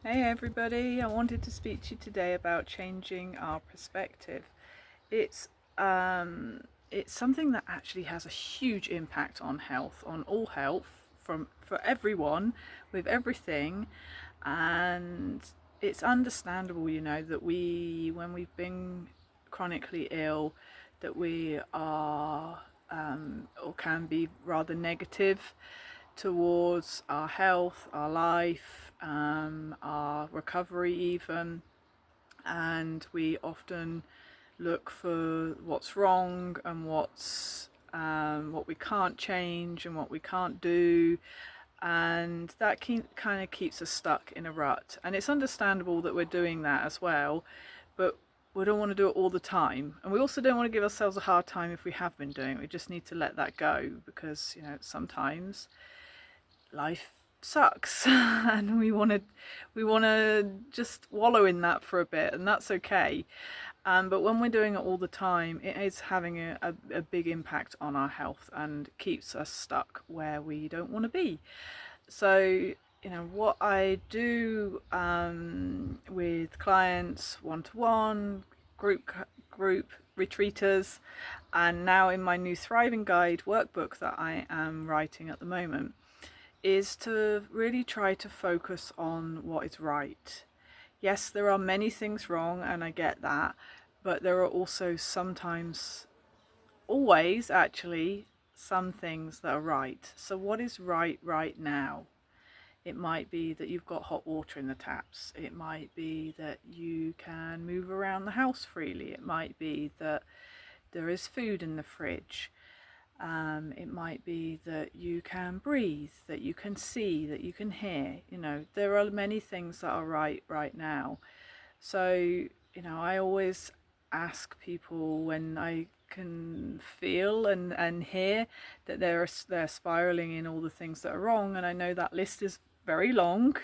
Hey everybody, I wanted to speak to you today about changing our perspective. It's it's something that actually has a huge impact on health, on all health, for everyone, with everything, and it's understandable, that when we've been chronically ill, that we are or can be rather negative towards our health, our life, our recovery, even. And we often look for what's wrong and what we can't change and what we can't do. And that kind of keeps us stuck in a rut. And it's understandable that we're doing that as well, but we don't want to do it all the time. And we also don't want to give ourselves a hard time if we have been doing it. We just need to let that go because, sometimes life sucks and we want to just wallow in that for a bit, and that's okay. But when we're doing it all the time, it is having a big impact on our health and keeps us stuck where we don't want to be. So what I do with clients, one-to-one, group retreaters, and now in my new Thriving Guide workbook that I am writing at the moment, is to really try to focus on what is right. Yes, there are many things wrong, and I get that, but there are also sometimes, always actually, some things that are right. So, what is right now? It might be that you've got hot water in the taps. It might be that you can move around the house freely. It might be that there is food in the fridge. It might be that you can breathe, that you can see, that you can hear. There are many things that are right now. So, I always ask people when I can feel and hear that they're spiraling in all the things that are wrong, and I know that list is very long,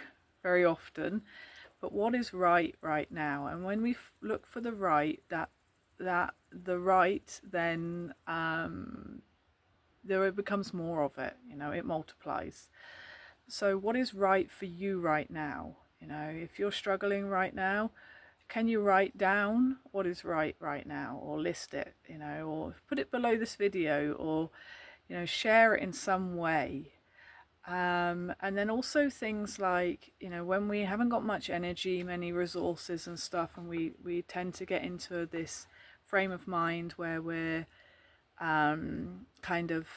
very often. But what is right now? And when we look for the right, that the right, then there becomes more of it. It multiplies. So what is right for you right now? If you're struggling right now, can you write down what is right now, or list it, or put it below this video, or share it in some way. And then also things like, when we haven't got much energy, many resources and stuff, and we tend to get into this frame of mind where we're kind of,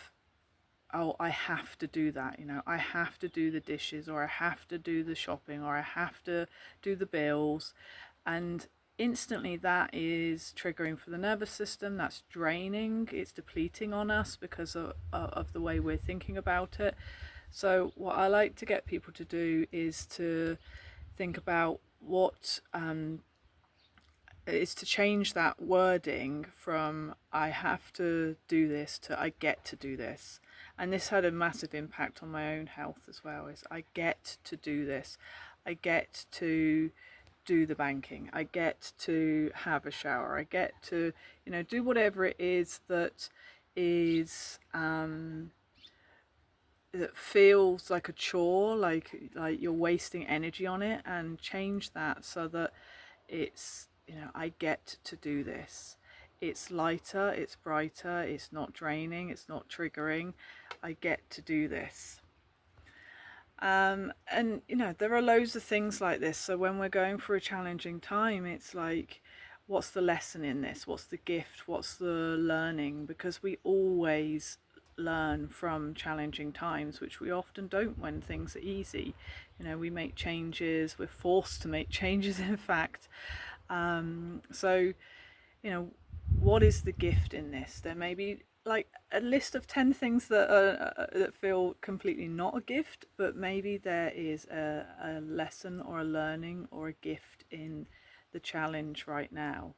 oh, I have to do that, I have to do the dishes, or I have to do the shopping, or I have to do the bills. And instantly that is triggering for the nervous system, that's draining, it's depleting on us because of the way we're thinking about it. So what I like to get people to do is to think about what is to change that wording from I have to do this to I get to do this. And this had a massive impact on my own health as well, is I get to do this. I get to do the banking. I get to have a shower. I get to, do whatever it is that is that feels like a chore, like you're wasting energy on it, and change that so that it's, I get to do this. It's lighter, it's brighter, it's not draining, it's not triggering. I get to do this. And there are loads of things like this. So when we're going through a challenging time, it's like, what's the lesson in this? What's the gift? What's the learning? Because we always learn from challenging times, which we often don't when things are easy. We make changes, we're forced to make changes, in fact. So, what is the gift in this? There may be like a list of 10 things that feel completely not a gift, but maybe there is a lesson or a learning or a gift in the challenge right now.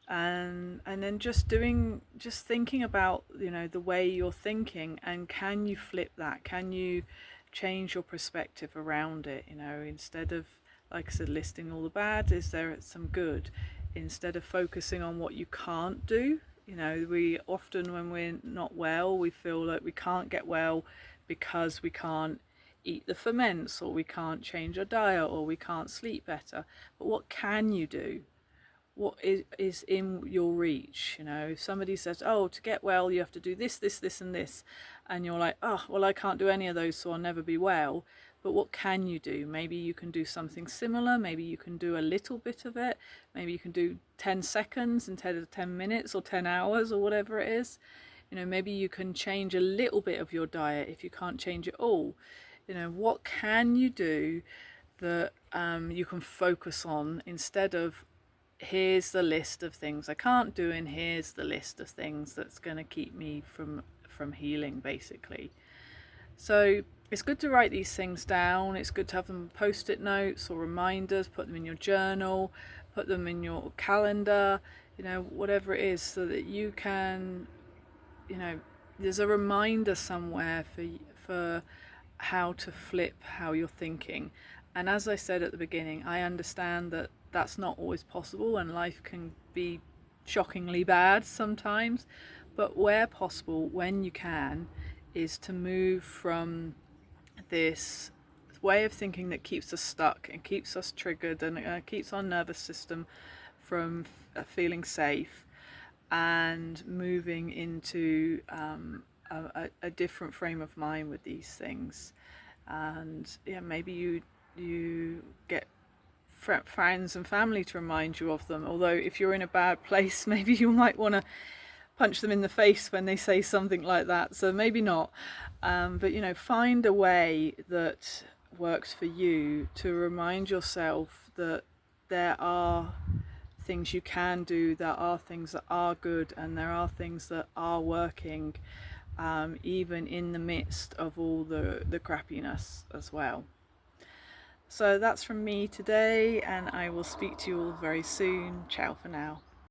And then just thinking about the way you're thinking, and can you flip that? Can you change your perspective around it? Instead of, like I said, listing all the bad, is there some good? Instead of focusing on what you can't do, we often, when we're not well, we feel like we can't get well because we can't eat the ferments, or we can't change our diet, or we can't sleep better. But what can you do? What is in your reach? You know, if somebody says, oh, to get well you have to do this, this and this, and you're like, oh well, I can't do any of those, so I'll never be well. But what can you do? Maybe you can do something similar, maybe you can do a little bit of it, maybe you can do 10 seconds instead of 10 minutes or 10 hours or whatever it is. You know, maybe you can change a little bit of your diet if you can't change it all. You know, what can you do that you can focus on, instead of here's the list of things I can't do and here's the list of things that's going to keep me from healing, basically. So it's good to write these things down. It's good to have them post-it notes or reminders, put them in your journal, put them in your calendar, you know, whatever it is, so that you can, you know, there's a reminder somewhere for how to flip how you're thinking. And as I said at the beginning, I understand that that's not always possible and life can be shockingly bad sometimes, but where possible, when you can, is to move from this way of thinking that keeps us stuck and keeps us triggered and keeps our nervous system from feeling safe, and moving into a different frame of mind with these things. And yeah, maybe you get friends and family to remind you of them, although if you're in a bad place, maybe you might want to punch them in the face when they say something like that, so maybe not. But you know, find a way that works for you to remind yourself that there are things you can do, there are things that are good, and there are things that are working, even in the midst of all the crappiness as well. So that's from me today, and I will speak to you all very soon. Ciao for now.